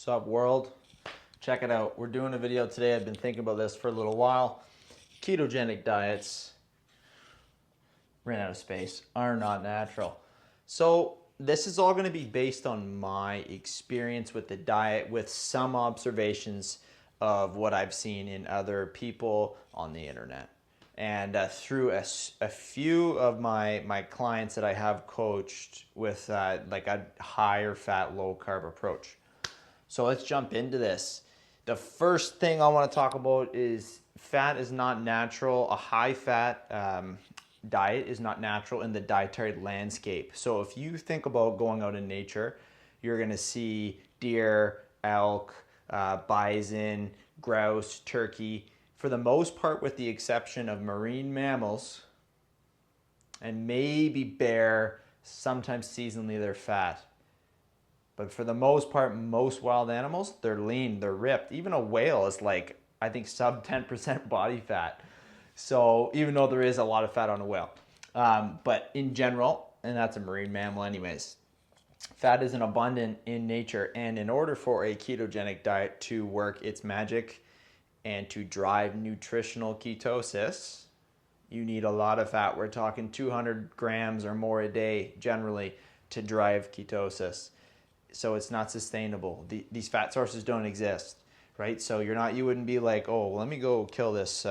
What's up, world? Check it out. We're doing a video today. I've been thinking about this for a little while. Ketogenic diets, ran out of space, are not natural. So this is all going to be based on my experience with the diet, with some observations of what I've seen in other people on the internet. And through a few of my clients that I have coached with like a higher fat, low carb approach. So let's jump into this. The first thing I want to talk about is fat is not natural. A high fat diet is not natural in the dietary landscape. So if you think about going out in nature, you're going to see deer, elk, bison, grouse, turkey. For the most part, with the exception of marine mammals and maybe bear, sometimes seasonally they're fat. But for the most part, most wild animals, they're lean, they're ripped. Even a whale is like, I think, sub 10% body fat. So even though there is a lot of fat on a whale. But in general, and that's a marine mammal anyways, fat isn't abundant in nature. And in order for a ketogenic diet to work its magic and to drive nutritional ketosis, you need a lot of fat. We're talking 200 grams or more a day generally to drive ketosis. So it's not sustainable. These fat sources don't exist, right? So you wouldn't be like, oh, well, let me go kill this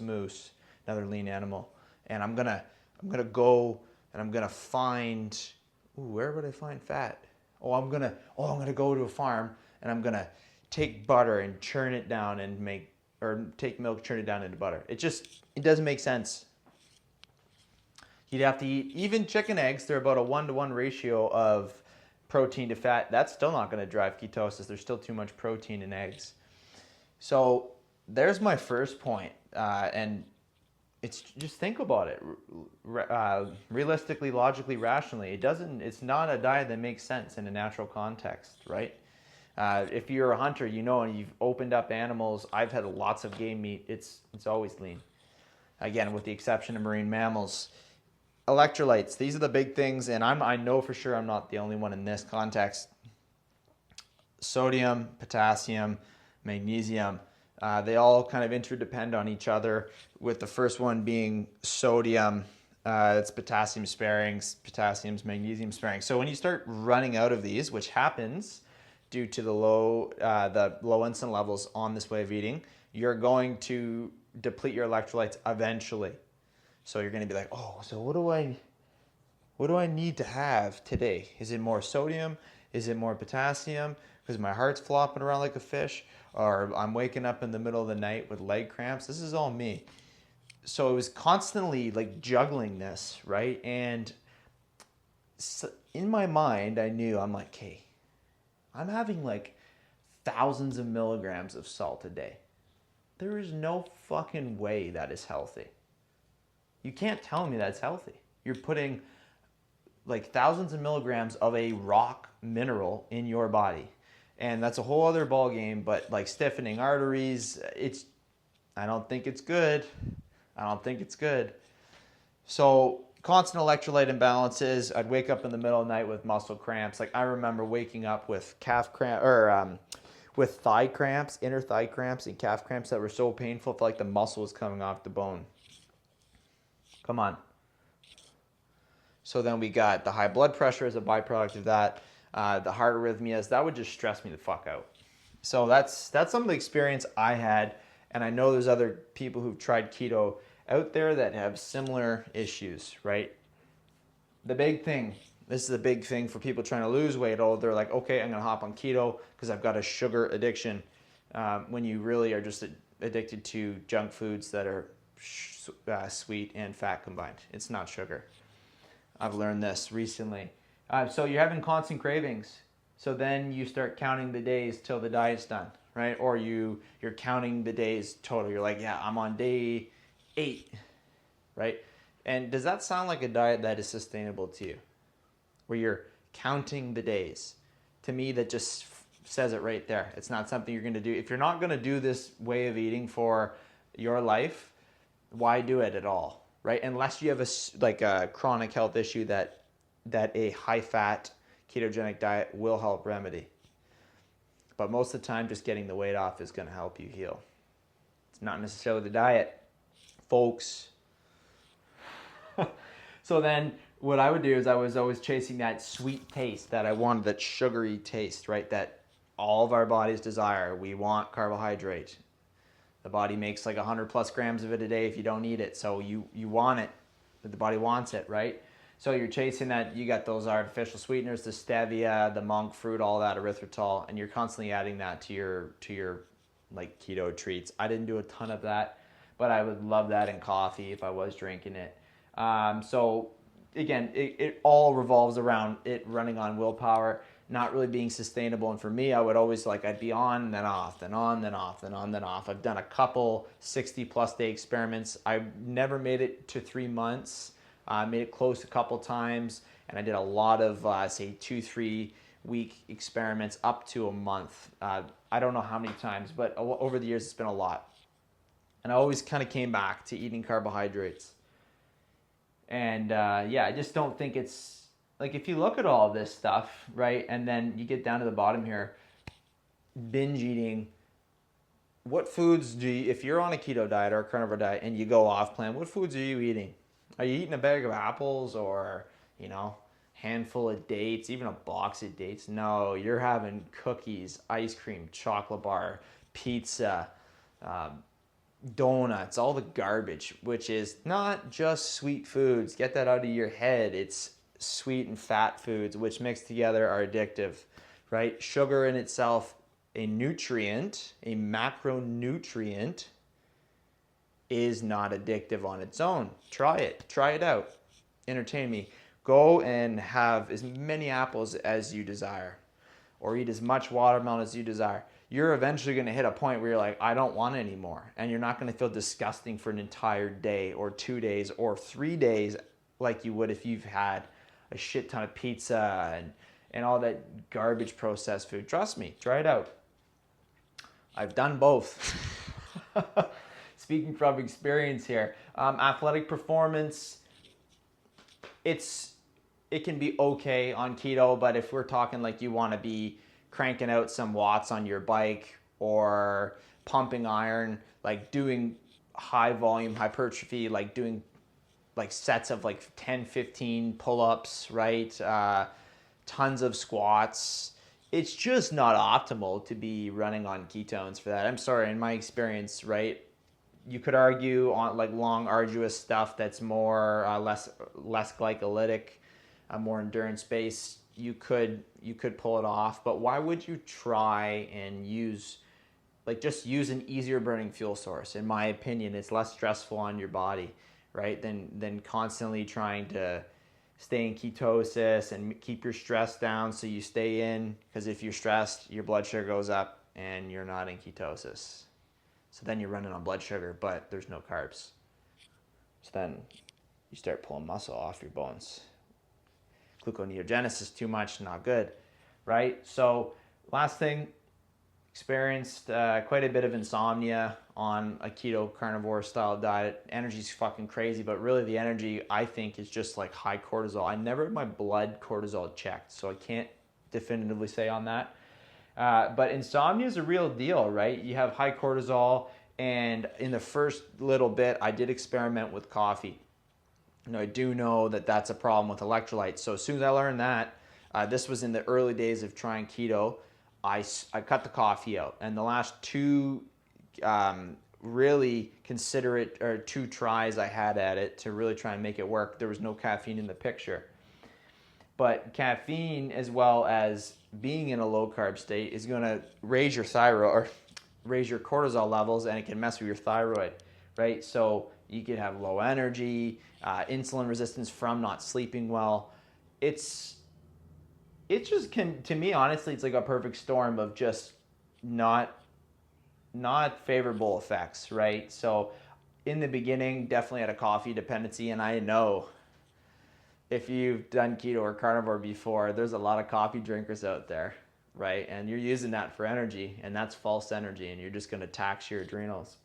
moose, another lean animal, and I'm gonna go and I'm gonna find, where would I find fat? I'm gonna go to a farm and I'm gonna take butter and churn it down and take milk, churn it down into butter. It doesn't make sense. You'd have to eat even chicken eggs. They're about a 1-to-1 ratio of protein to fat. That's still not going to drive ketosis. There's still too much protein in eggs. So there's my first point. And it's just think about it realistically, logically, rationally. It's not a diet that makes sense in a natural context, right? If you're a hunter, and you've opened up animals. I've had lots of game meat. It's always lean. Again, with the exception of marine mammals. Electrolytes, these are the big things, and I know for sure I'm not the only one in this context. Sodium, potassium, magnesium, they all kind of interdepend on each other, with the first one being sodium. It's potassium sparing, potassium's magnesium sparing. So when you start running out of these, which happens due to the low insulin levels on this way of eating, you're going to deplete your electrolytes eventually. So you're going to be like, so what do I need to have today? Is it more sodium? Is it more potassium? Because my heart's flopping around like a fish, or I'm waking up in the middle of the night with leg cramps. This is all me. So it was constantly like juggling this, right? And so in my mind, I'm like, hey, I'm having like thousands of milligrams of salt a day. There is no fucking way that is healthy. You can't tell me that's healthy. You're putting like thousands of milligrams of a rock mineral in your body. And that's a whole other ball game, but like stiffening arteries, I don't think it's good. So constant electrolyte imbalances. I'd wake up in the middle of the night with muscle cramps. Like I remember waking up with with thigh cramps, inner thigh cramps and calf cramps that were so painful, it felt like the muscle was coming off the bone. Come on. So then we got the high blood pressure as a byproduct of that, the heart arrhythmias. That would just stress me the fuck out. So that's some of the experience I had, and I know there's other people who've tried keto out there that have similar issues, right? This is a big thing for people trying to lose weight. They're like, okay, I'm going to hop on keto because I've got a sugar addiction, when you really are just addicted to junk foods that are sweet and fat combined. It's not sugar. I've learned this recently. So you're having constant cravings. So then you start counting the days till the diet's done, right? Or you're counting the days total. You're like, yeah, I'm on day 8, right? And does that sound like a diet that is sustainable to you? Where you're counting the days? To me, that just says it right there. It's not something you're going to do. If you're not going to do this way of eating for your life, why do it at all, right? Unless you have a chronic health issue that a high-fat ketogenic diet will help remedy. But most of the time, just getting the weight off is going to help you heal. It's not necessarily the diet, folks. So then what I would do is I was always chasing that sweet taste that I wanted, that sugary taste, right? That all of our bodies desire. We want carbohydrate. The body makes like 100 plus grams of it a day if you don't eat it. So you want it, the body wants it, right? So you're chasing that. You got those artificial sweeteners, the stevia, the monk fruit, all that, erythritol, and you're constantly adding that to your like keto treats. I didn't do a ton of that, but I would love that in coffee if I was drinking it. So again, it all revolves around it running on willpower, not really being sustainable. And for me, I would always I'd be on, then off, then on, then off, then on, then off. I've done a couple 60+ day experiments. I never made it to 3 months. I made it close a couple times, and I did a lot of, say, 2-3 week experiments up to a month. I don't know how many times, but over the years, it's been a lot. And I always kind of came back to eating carbohydrates. And yeah, I just don't think it's, like, if you look at all this stuff, right, and then you get down to the bottom here, binge eating, what foods do you, if you're on a keto diet or a carnivore diet and you go off plan, what foods are you eating? Are you eating a bag of apples or, handful of dates, even a box of dates? No, you're having cookies, ice cream, chocolate bar, pizza, donuts, all the garbage, which is not just sweet foods. Get that out of your head. It's sweet and fat foods, which mixed together are addictive, right? Sugar in itself, a nutrient, a macronutrient, is not addictive on its own. Try it out. Entertain me. Go and have as many apples as you desire, or eat as much watermelon as you desire. You're eventually going to hit a point where you're like, I don't want it anymore. And you're not going to feel disgusting for an entire day or 2 days or 3 days like you would if you've had a shit ton of pizza and all that garbage processed food. Trust me, try it out. I've done both. Speaking from experience here, athletic performance, it can be okay on keto, but if we're talking like you want to be cranking out some watts on your bike or pumping iron, like doing high volume hypertrophy, like doing like sets of like 10, 15 pull-ups, right? Tons of squats. It's just not optimal to be running on ketones for that. I'm sorry, in my experience, right? You could argue on like long, arduous stuff that's more less glycolytic, more endurance based. You could pull it off, but why would you try and use an easier burning fuel source? In my opinion, it's less stressful on your body, right? Than constantly trying to stay in ketosis and keep your stress down so you stay in. Because if you're stressed, your blood sugar goes up and you're not in ketosis. So then you're running on blood sugar, but there's no carbs. So then you start pulling muscle off your bones. Gluconeogenesis too much, not good, right? So last thing, experienced quite a bit of insomnia on a keto carnivore style diet. Energy's fucking crazy, but really the energy, I think, is just like high cortisol. I never had my blood cortisol checked, so I can't definitively say on that. But insomnia is a real deal, right? You have high cortisol, and in the first little bit, I did experiment with coffee. I do know that that's a problem with electrolytes. So as soon as I learned that, this was in the early days of trying keto, I cut the coffee out. And the last two really considerate, or 2 tries I had at it to really try and make it work, there was no caffeine in the picture. But caffeine, as well as being in a low carb state, is going to raise your thyroid or raise your cortisol levels, and it can mess with your thyroid, right? So you could have low energy, insulin resistance from not sleeping well. It just can, to me, honestly, it's like a perfect storm of just not favorable effects, right? So in the beginning, definitely had a coffee dependency, and I know if you've done keto or carnivore before, there's a lot of coffee drinkers out there, right? And you're using that for energy, and that's false energy, and you're just going to tax your adrenals,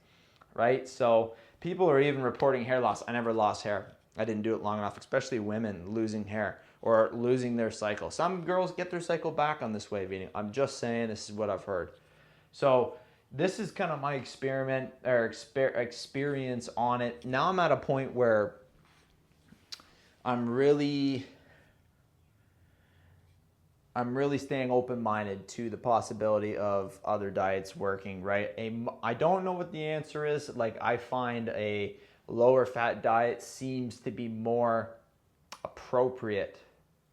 right? So people are even reporting hair loss. I never lost hair. I didn't do it long enough, especially women losing hair or losing their cycle. Some girls get their cycle back on this way of eating. I'm just saying, this is what I've heard. So this is kind of my experiment or experience on it. Now I'm at a point where I'm really staying open-minded to the possibility of other diets working, right? I don't know what the answer is. Like, I find a lower fat diet seems to be more appropriate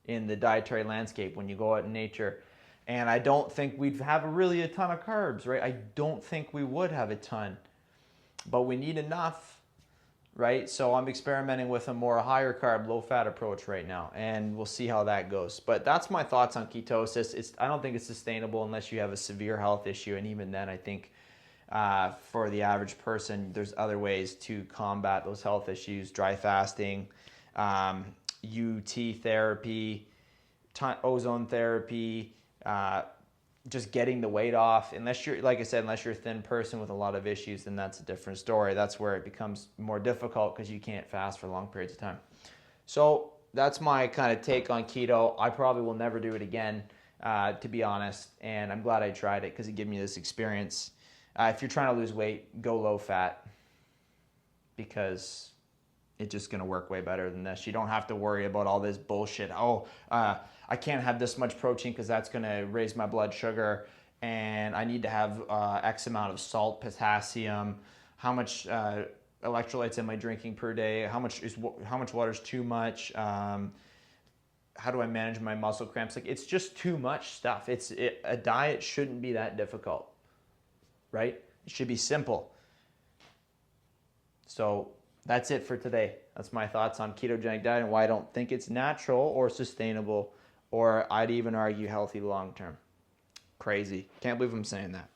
in the dietary landscape when you go out in nature. And I don't think we'd have really a ton of carbs, right? I don't think we would have a ton, but we need enough, right? So I'm experimenting with a more higher carb, low fat approach right now, and we'll see how that goes. But that's my thoughts on ketosis. I don't think it's sustainable unless you have a severe health issue, and even then I think for the average person, there's other ways to combat those health issues: dry fasting, UT therapy, ozone therapy, just getting the weight off. Unless you're, like I said, unless you're a thin person with a lot of issues, then that's a different story. That's where it becomes more difficult because you can't fast for long periods of time. So that's my kind of take on keto. I probably will never do it again, to be honest, and I'm glad I tried it because it gave me this experience. If you're trying to lose weight, go low fat, because it's just going to work way better than this. You don't have to worry about all this bullshit. I can't have this much protein because that's going to raise my blood sugar, and I need to have X amount of salt, potassium, how much electrolytes am I drinking per day, how much water is too much, how do I manage my muscle cramps? Like, it's just too much stuff. A diet shouldn't be that difficult, right? It should be simple. So that's it for today. That's my thoughts on ketogenic diet and why I don't think it's natural or sustainable, or I'd even argue healthy long term. Crazy. Can't believe I'm saying that.